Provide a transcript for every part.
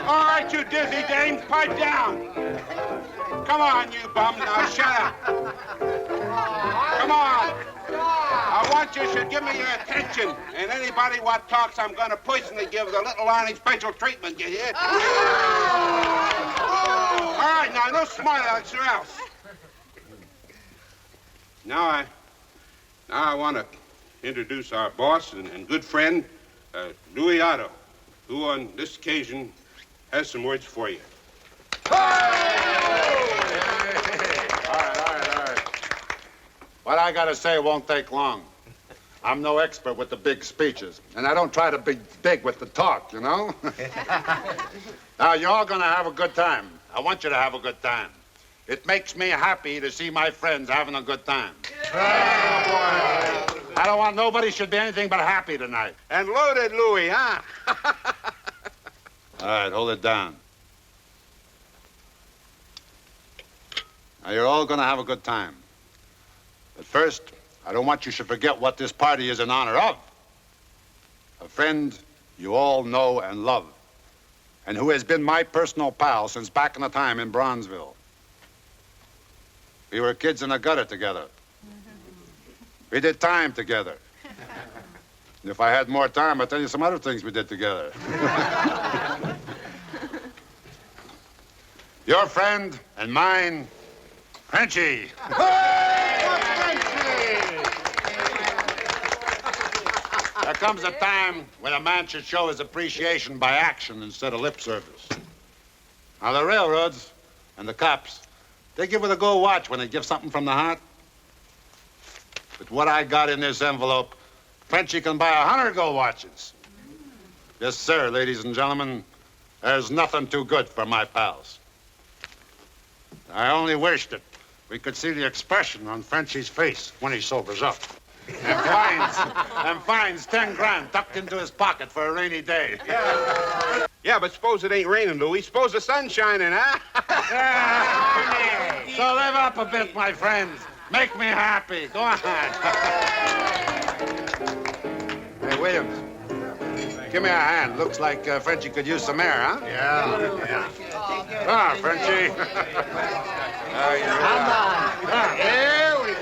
All right, you dizzy dames, pipe down. Come on, you bums, now shut up. Come on. I want you should give me your attention. And anybody what talks, I'm going to personally give the little Arnie special treatment, you hear? All right, now, no smart alecks or else. Now I want to introduce our boss and good friend, Louis Otto, who on this occasion has some words for you. All right. What I got to say won't take long. I'm no expert with the big speeches, and I don't try to be big with the talk, you know? Now, you're all going to have a good time. I want you to have a good time. It makes me happy to see my friends having a good time. I don't want nobody should be anything but happy tonight. And loaded Louis, huh? All right, hold it down. Now, you're all going to have a good time. But first, I don't want you to forget what this party is in honor of. A friend you all know and love, and who has been my personal pal since back in the time in Bronzeville. We were kids in the gutter together. We did time together. And if I had more time, I'd tell you some other things we did together. Your friend and mine, Frenchy. There comes a time when a man should show his appreciation by action instead of lip service. Now, the railroads and the cops, they give it a go watch when they give something from the heart. But what I got in this envelope, Frenchy can buy 100 go watches. Yes, sir, ladies and gentlemen, there's nothing too good for my pals. I only wish that we could see the expression on Frenchy's face when he sobers up. And finds 10 grand tucked into his pocket for a rainy day. Yeah, but suppose it ain't raining, Louis. Suppose the sun's shining, huh? So live up a bit, my friends. Make me happy. Go on. Hey, Williams. Give me a hand. Looks like Frenchy could use some air, huh? Yeah. Come on, Frenchy. Come on. Here we go.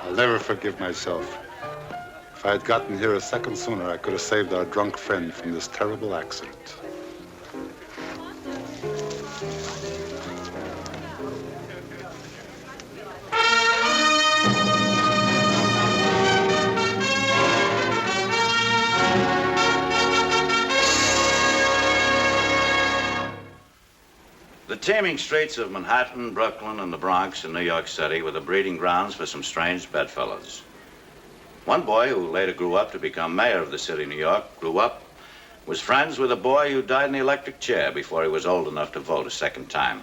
I'll never forgive myself. If I had gotten here a second sooner, I could have saved our drunk friend from this terrible accident. The teeming streets of Manhattan, Brooklyn, and the Bronx in New York City were the breeding grounds for some strange bedfellows. One boy who later grew up to become mayor of the city of New York was friends with a boy who died in the electric chair before he was old enough to vote a second time.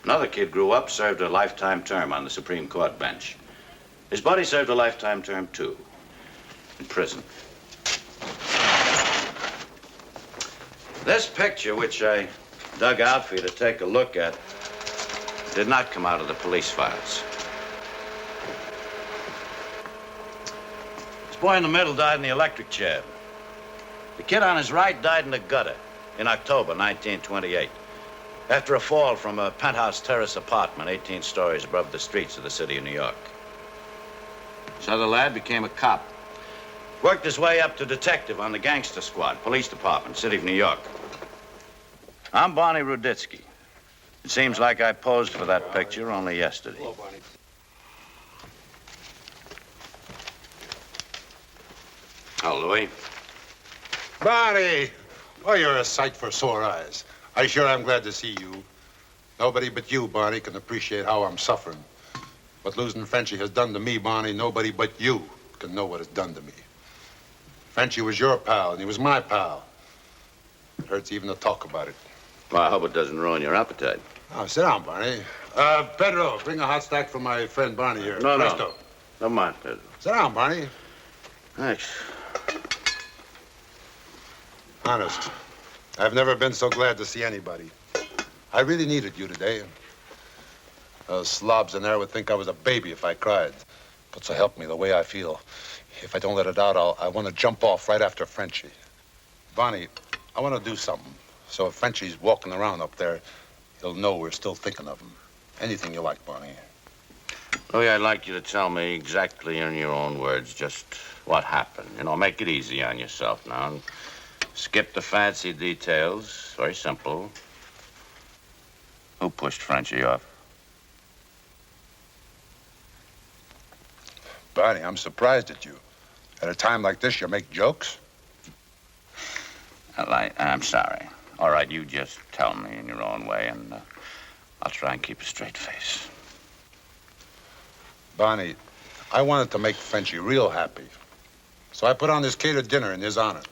Another kid grew up, served a lifetime term on the Supreme Court bench. His buddy served a lifetime term, too, in prison. This picture, which I dug out for you to take a look at, did not come out of the police files. This boy in the middle died in the electric chair. The kid on his right died in the gutter in October 1928 after a fall from a penthouse terrace apartment 18 stories above the streets of the city of New York. This other lad became a cop. Worked his way up to detective on the gangster squad, police department, city of New York. I'm Barney Ruditsky. It seems like I posed for that picture only yesterday. Hello, Barney. Hello, Louis. Barney! Oh, you're a sight for sore eyes. I sure am glad to see you. Nobody but you, Barney, can appreciate how I'm suffering. What losing Frenchy has done to me, Barney, nobody but you can know what it's done to me. Frenchy was your pal, and he was my pal. It hurts even to talk about it. Well, I hope it doesn't ruin your appetite. Oh, sit down, Barney. Pedro, bring a hot stack for my friend Barney here. No. Presto. Never mind, Pedro. Sit down, Barney. Thanks. Honest, I've never been so glad to see anybody. I really needed you today. Those slobs in there would think I was a baby if I cried. But so help me, the way I feel, if I don't let it out, I want to jump off right after Frenchie. Barney, I want to do something. So if Frenchie's walking around up there, he'll know we're still thinking of him. Anything you like, Barney. Louis, I'd like you to tell me exactly in your own words just what happened. You know, make it easy on yourself now. And skip the fancy details. Very simple. Who pushed Frenchie off? Barney, I'm surprised at you. At a time like this, you make jokes? I'm sorry. All right, you just tell me in your own way, and I'll try and keep a straight face. Barney, I wanted to make Frenchie real happy. So I put on this catered dinner in his honor.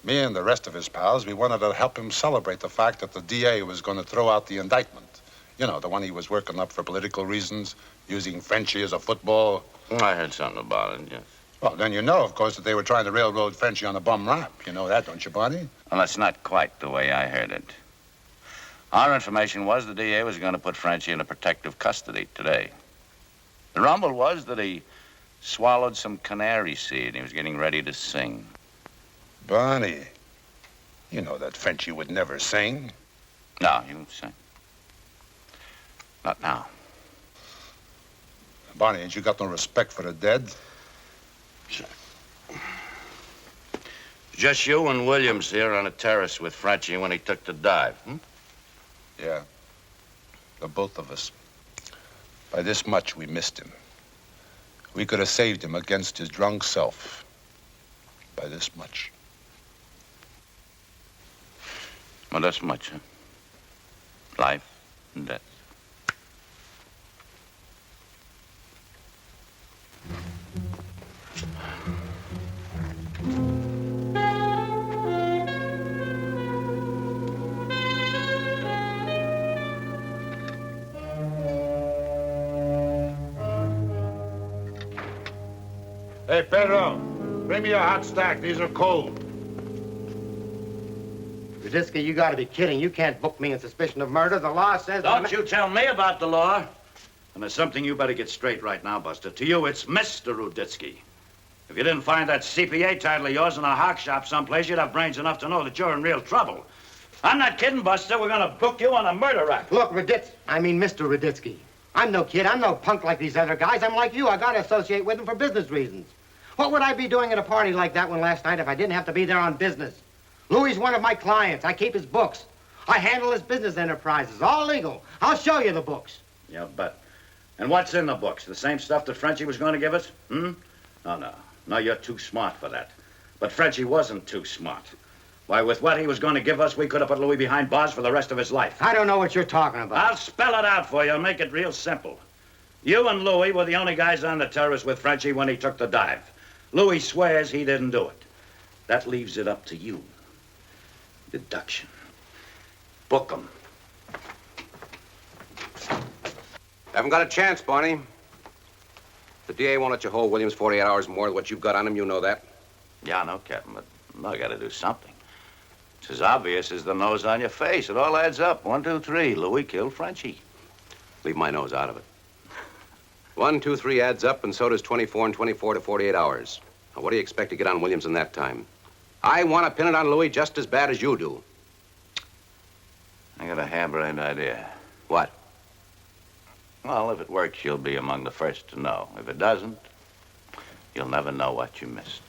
Me and the rest of his pals, we wanted to help him celebrate the fact that the DA was going to throw out the indictment. You know, the one he was working up for political reasons, using Frenchie as a football. I heard something about it, yes. Well, then you know, of course, that they were trying to railroad Frenchie on a bum rap. You know that, don't you, Barney? Well, that's not quite the way I heard it. Our information was the DA was going to put Frenchie into protective custody today. The rumble was that he swallowed some canary seed and he was getting ready to sing. Barney, you know that Frenchie would never sing. No, he won't sing. Not now. Barney, ain't you got no respect for the dead? Sure. Just you and Williams here on a terrace with Frenchie when he took the dive, hmm? Yeah. The both of us. By this much, we missed him. We could have saved him against his drunk self. By this much. Well, that's much, huh? Life and death. Hey, Pedro, bring me a hot stack. These are cold. Ruditsky, you gotta be kidding. You can't book me on suspicion of murder. The law says... Don't you tell me about the law. And there's something you better get straight right now, Buster. To you, it's Mr. Ruditsky. If you didn't find that CPA title of yours in a hock shop someplace, you'd have brains enough to know that you're in real trouble. I'm not kidding, Buster. We're gonna book you on a murder rap. Look, Mr. Ruditsky. I'm no kid. I'm no punk like these other guys. I'm like you. I gotta associate with them for business reasons. What would I be doing at a party like that one last night if I didn't have to be there on business? Louis's one of my clients. I keep his books. I handle his business enterprises. All legal. I'll show you the books. Yeah, but... And what's in the books? The same stuff that Frenchie was going to give us? No, no. No, you're too smart for that. But Frenchie wasn't too smart. Why, with what he was going to give us, we could have put Louis behind bars for the rest of his life. I don't know what you're talking about. I'll spell it out for you and make it real simple. You and Louis were the only guys on the terrace with Frenchie when he took the dive. Louis swears he didn't do it. That leaves it up to you. Deduction. Book him. Haven't got a chance, Barney. The DA won't let you hold Williams 48 hours more than what you've got on him. You know that. Yeah, I know, Captain, but I got to do something. It's as obvious as the nose on your face. It all adds up. 1, 2, 3. Louis killed Frenchie. Leave my nose out of it. 1, 2, 3 adds up, and so does 24 and 24 to 48 hours. Now, what do you expect to get on Williams in that time? I want to pin it on Louis just as bad as you do. I got a harebrained idea. What? Well, if it works, you'll be among the first to know. If it doesn't, you'll never know what you missed.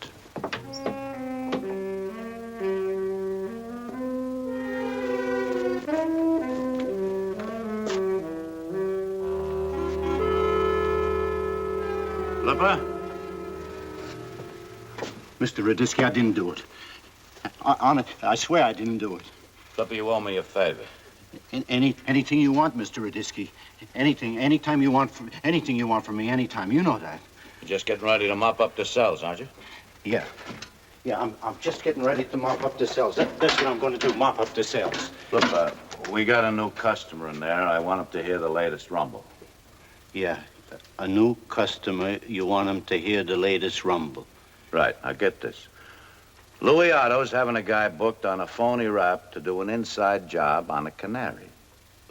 Flipper? Mr. Ruditsky, I didn't do it. I swear I didn't do it. Flipper, you owe me a favor. Anything you want, Mr. Ruditsky. Anytime you want, anything you want from me, anytime. You know that. You're just getting ready to mop up the cells, aren't you? Yeah. Yeah, I'm just getting ready to mop up the cells. That's what I'm going to do, mop up the cells. Flipper, we got a new customer in there. I want him to hear the latest rumble. Yeah, a new customer, you want him to hear the latest rumble. Right, now get this. Louis Otto's having a guy booked on a phony rap to do an inside job on a canary.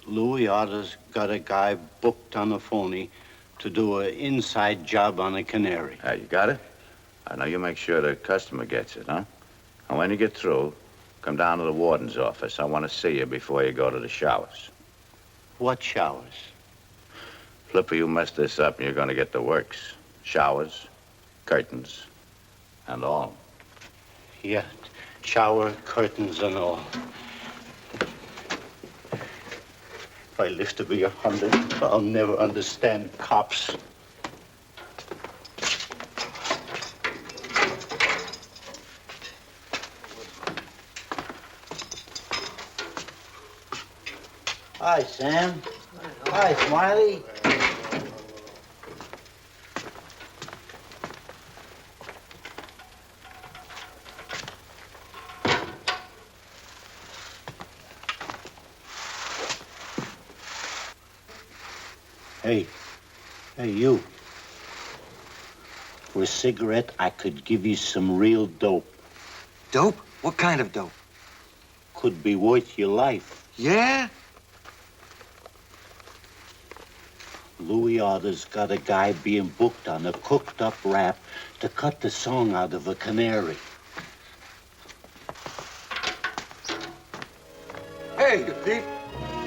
Louis Otto's got a guy booked on a phony to do an inside job on a canary. You got it? I know you make sure the customer gets it, huh? And when you get through, come down to the warden's office. I want to see you before you go to the showers. What showers? Flipper, you mess this up and you're going to get the works. Showers, curtains, and all. Yeah, shower, curtains, and all. If I live to be 100, I'll never understand cops. Hi, Sam. Hi, Smiley. Hey, you. For a cigarette, I could give you some real dope. Dope? What kind of dope? Could be worth your life. Yeah? Louis Otto's got a guy being booked on a cooked-up rap to cut the song out of a canary. Hey, you thief!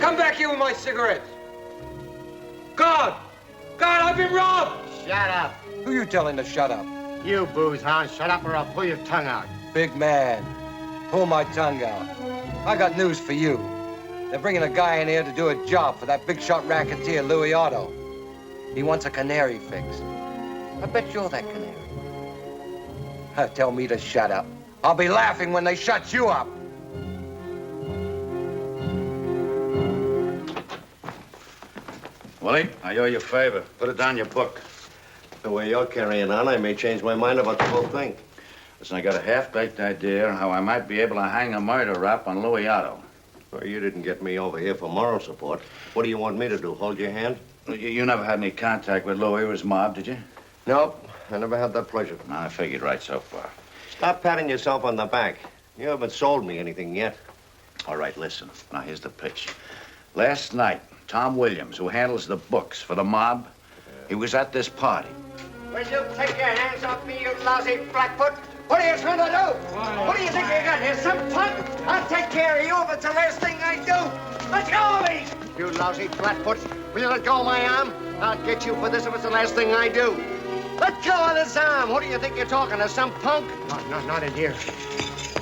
Come back here with my cigarettes! God! God, I've been robbed! Shut up. Who you telling to shut up? You booze hound, shut up or I'll pull your tongue out. Big man. Pull my tongue out. I got news for you. They're bringing a guy in here to do a job for that big shot racketeer, Louis Otto. He wants a canary fixed. I bet you're that canary. Tell me to shut up. I'll be laughing when they shut you up. Willie, I owe you a favor. Put it down your book. The way you're carrying on, I may change my mind about the whole thing. Listen, I got a half-baked idea how I might be able to hang a murder rap on Louis Otto. Well, you didn't get me over here for moral support. What do you want me to do, hold your hand? You never had any contact with Louis or his mob, did you? Nope, I never had that pleasure. I figured right so far. Stop patting yourself on the back. You haven't sold me anything yet. All right, listen. Now, here's the pitch. Last night, Tom Williams, who handles the books for the mob, he was at this party. Will you take your hands off me, you lousy flatfoot? What are you trying to do? What do you think you got here, some punk? I'll take care of you if it's the last thing I do. Let go of me! You lousy flatfoot. Will you let go of my arm? I'll get you for this if it's the last thing I do. Let go of this arm. Who do you think you're talking to, some punk? No, not in here.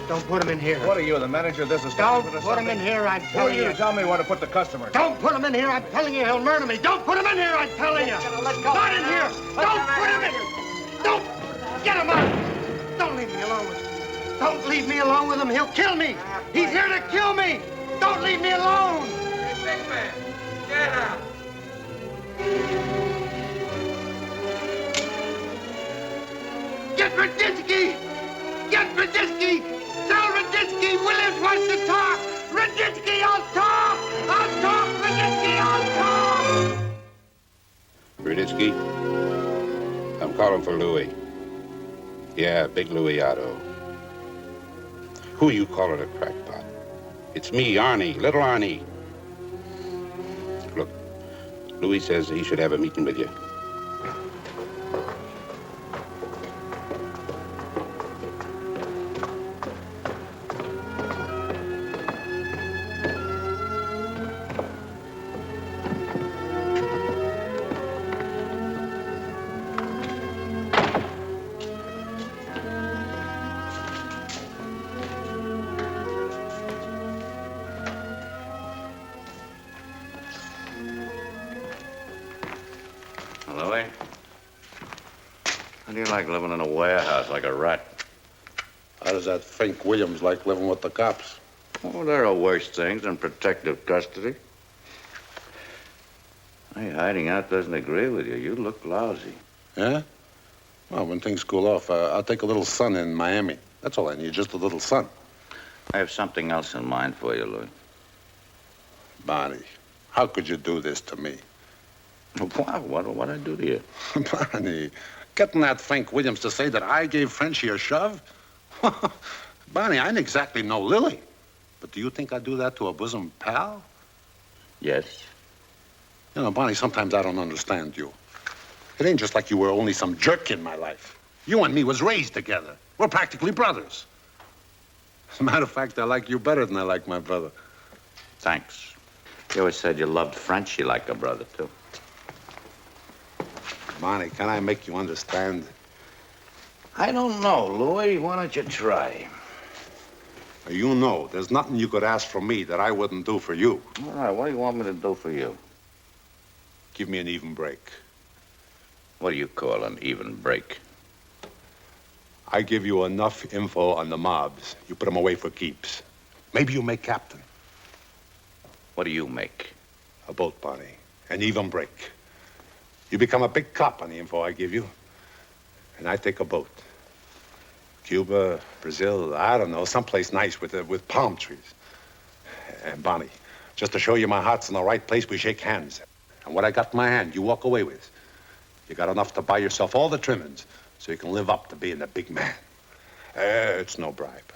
Don't put him in here. What are you, the manager of this Don't establishment? put him in here, I'm Who are telling you you. to tell me where to put the customer? Don't put him in here, I'm telling you, he'll murder me. Don't put him in here, I'm telling you. Not in here. Don't put him in. Don't. Get him out. Don't leave me alone with him. Don't leave me alone with him. He'll kill me. He's here to kill me. Don't leave me alone. Hey, big man, get out. Get Ruditsky. Get Ruditsky. Tell Ruditsky Williams wants to talk. Ruditsky, I'll talk. I'll talk. Ruditsky, I'll talk. Ruditsky? I'm calling for Louis. Yeah, big Louis Otto. Who you calling a crackpot? It's me, Arnie, little Arnie. Look, Louis says he should have a meeting with you. Louis? How do you like living in a warehouse like a rat? How does that Fink Williams like living with the cops? Oh, there are worse things than protective custody. Hey, hiding out doesn't agree with you. You look lousy. Yeah? Well, when things cool off, I'll take a little sun in Miami. That's all I need, just a little sun. I have something else in mind for you, Louis. Barney, how could you do this to me? Wow, what'd I do to you? Barney, getting that Fink Williams to say that I gave Frenchie a shove? Barney, I ain't exactly no Lily. But do you think I'd do that to a bosom pal? Yes. You know, Barney, sometimes I don't understand you. It ain't just like you were only some jerk in my life. You and me was raised together. We're practically brothers. As a matter of fact, I like you better than I like my brother. Thanks. You always said you loved Frenchie like a brother, too. Barney, can I make you understand? I don't know, Louis. Why don't you try? You know, there's nothing you could ask from me that I wouldn't do for you. All right, what do you want me to do for you? Give me an even break. What do you call an even break? I give you enough info on the mobs. You put them away for keeps. Maybe you make captain. What do you make? A boat, Barney. An even break. You become a big cop on the info I give you. And I take a boat. Cuba, Brazil, I don't know, someplace nice with palm trees. And Barney, just to show you my heart's in the right place, we shake hands. And what I got in my hand, you walk away with. You got enough to buy yourself all the trimmings so you can live up to being a big man. It's no bribe.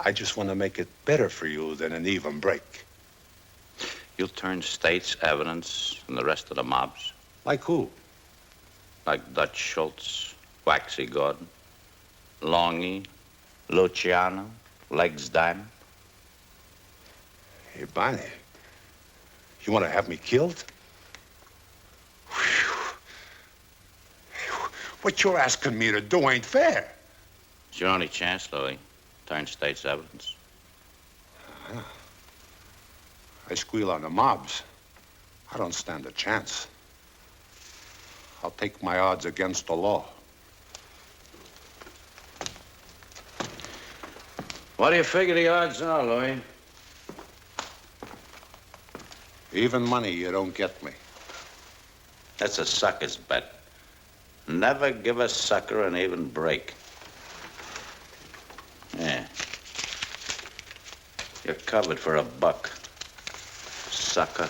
I just want to make it better for you than an even break. You'll turn state's evidence and the rest of the mobs? Like who? Like Dutch Schultz, Waxy Gordon, Longy, Luciano, Legs Diamond. Hey, Barney, you want to have me killed? What you're asking me to do ain't fair. It's your only chance, Louis. Turn state's evidence. I squeal on the mobs. I don't stand a chance. I'll take my odds against the law. What do you figure the odds are, Louis? Even money, you don't get me. That's a sucker's bet. Never give a sucker an even break. Yeah. You're covered for a buck, sucker.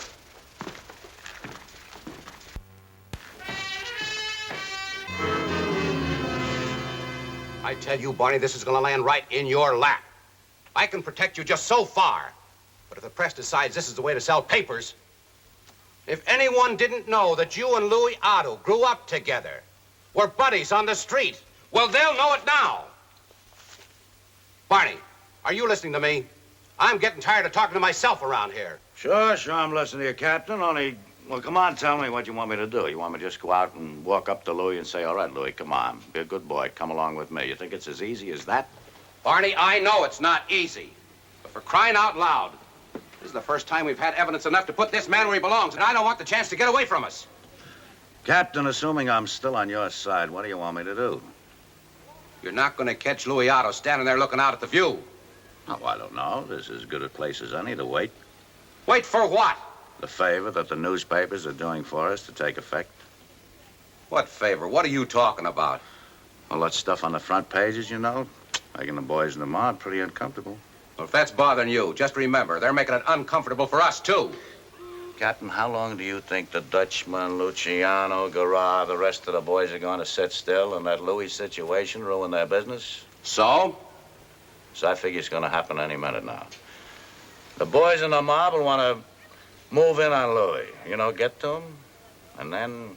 I tell you, Barney, this is going to land right in your lap. I can protect you just so far. But if the press decides this is the way to sell papers, if anyone didn't know that you and Louis Otto grew up together, were buddies on the street, well, they'll know it now. Barney, are you listening to me? I'm getting tired of talking to myself around here. Sure, I'm listening to you, Captain. Only, well, come on, tell me what you want me to do. You want me to just go out and walk up to Louis and say, all right, Louis, come on, be a good boy, come along with me. You think it's as easy as that? Barney, I know it's not easy. But for crying out loud, this is the first time we've had evidence enough to put this man where he belongs, and I don't want the chance to get away from us. Captain, assuming I'm still on your side, what do you want me to do? You're not going to catch Louis Otto standing there looking out at the view. Oh, I don't know. This is as good a place as any to wait. Wait for what? The favor that the newspapers are doing for us to take effect. What favor? What are you talking about? All that stuff on the front pages, you know, making the boys in the mob pretty uncomfortable. Well, if that's bothering you, just remember, they're making it uncomfortable for us, too. Captain, how long do you think the Dutchman, Luciano, Garra, the rest of the boys are going to sit still and let Louis' situation ruin their business? So? So I figure it's going to happen any minute now. The boys in the mob will want to move in on Louis, you know, get to him, and then...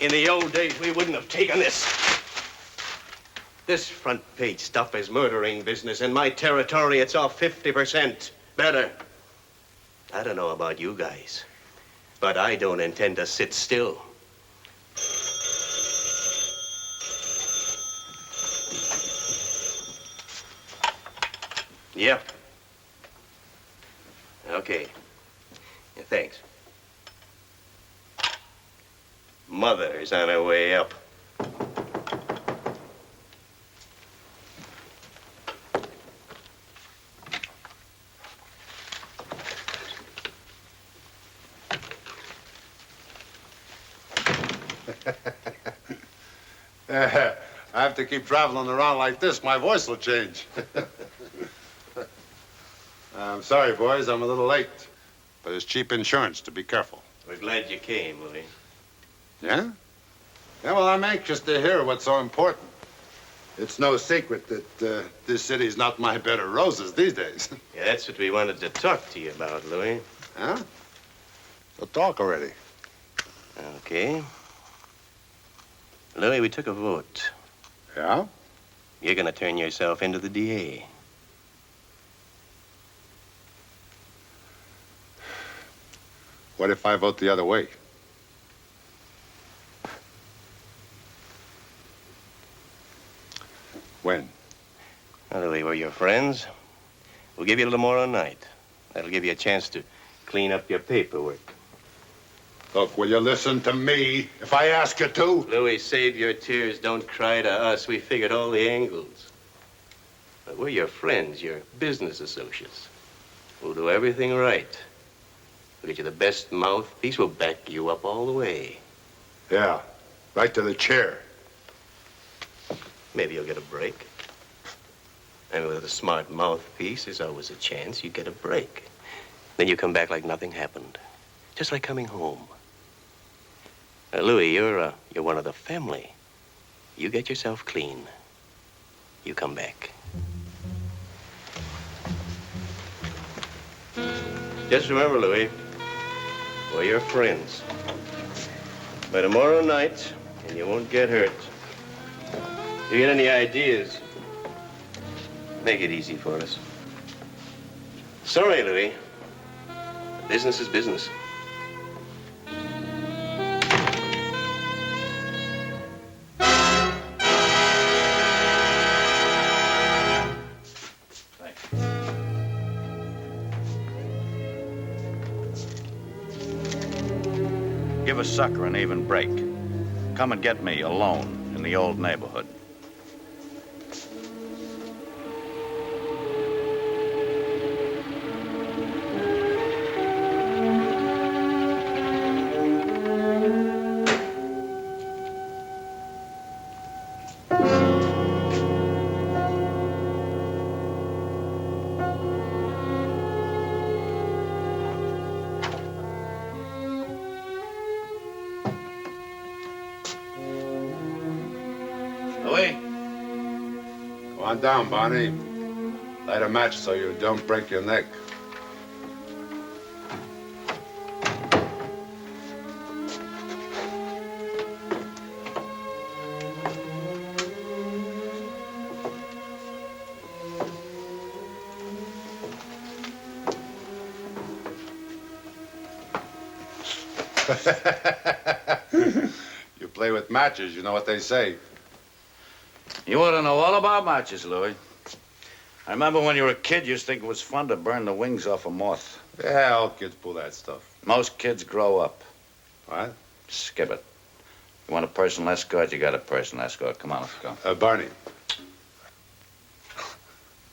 In the old days, we wouldn't have taken this. This front page stuff is murdering business. In my territory, it's off 50%. Better. I don't know about you guys, but I don't intend to sit still. Yep. Okay. Yeah, thanks. Mother's on her way up. I have to keep traveling around like this. My voice will change. I'm sorry, boys. I'm a little late. But it's cheap insurance to be careful. We're glad you came, Louis. Yeah? Yeah, well, I'm anxious to hear what's so important. It's no secret that this city's not my bed of roses these days. Yeah, that's what we wanted to talk to you about, Louis. Huh? So talk already. Okay. Louis, we took a vote. Yeah? You're gonna turn yourself into the DA. What if I vote the other way? When? Now, Louis, we're your friends. We'll give you a little more a night. That'll give you a chance to clean up your paperwork. Look, will you listen to me if I ask you to? Louis, save your tears. Don't cry to us. We figured all the angles. But we're your friends, your business associates. We'll do everything right. We'll get you the best mouthpiece. We'll back you up all the way. Yeah, right to the chair. Maybe you'll get a break. And with a smart mouthpiece, there's always a chance you get a break. Then you come back like nothing happened. Just like coming home. Now, Louis, you're one of the family. You get yourself clean. You come back. Just remember, Louis, we're your friends. By tomorrow night, and you won't get hurt. If you get any ideas, make it easy for us. Sorry, Louis. Business is business. Give a sucker an even break. Come and get me alone in the old neighborhood. Come on down, Barney. Light a match so you don't break your neck. You play with matches, you know what they say. You ought to know all about matches, Louis. I remember when you were a kid, you used to think it was fun to burn the wings off a moth. Yeah, all kids pull that stuff. Most kids grow up. What? Skip it. You want a personal escort? You got a personal escort. Come on, let's go. Barney.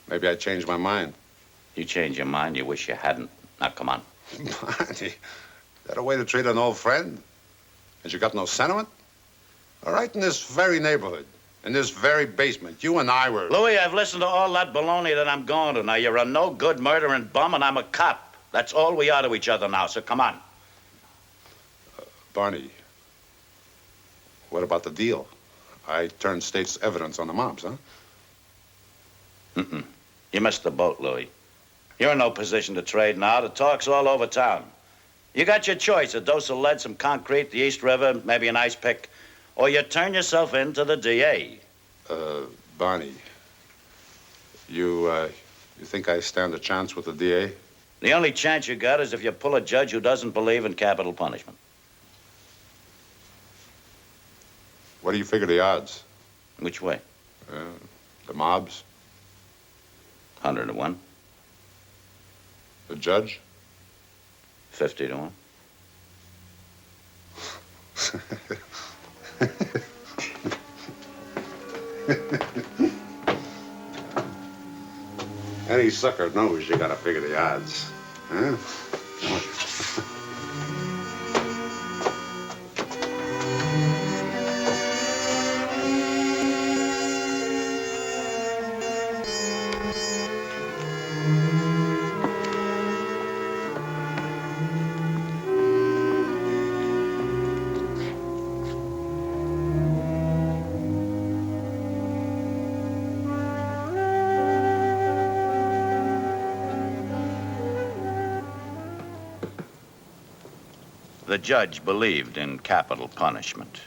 Maybe I changed my mind. You changed your mind. You wish you hadn't. Now, come on. Barney, is that a way to treat an old friend? Has you got no sentiment? All right, in this very neighborhood, in this very basement, you and I were... Louis, I've listened to all that baloney that I'm going to. Now, you're a no-good murdering bum, and I'm a cop. That's all we are to each other now, so come on. Barney, what about the deal? I turned state's evidence on the mobs, huh? Mm-mm. You missed the boat, Louis. You're in no position to trade now. The talk's all over town. You got your choice, a dose of lead, some concrete, the East River, maybe an ice pick, or you turn yourself into the DA. Barney, you think I stand a chance with the DA? The only chance you got is if you pull a judge who doesn't believe in capital punishment. What do you figure the odds? Which way? The mobs? 100 to 1. The judge? 50 to 1. Any sucker knows you gotta figure the odds, huh? The judge believed in capital punishment.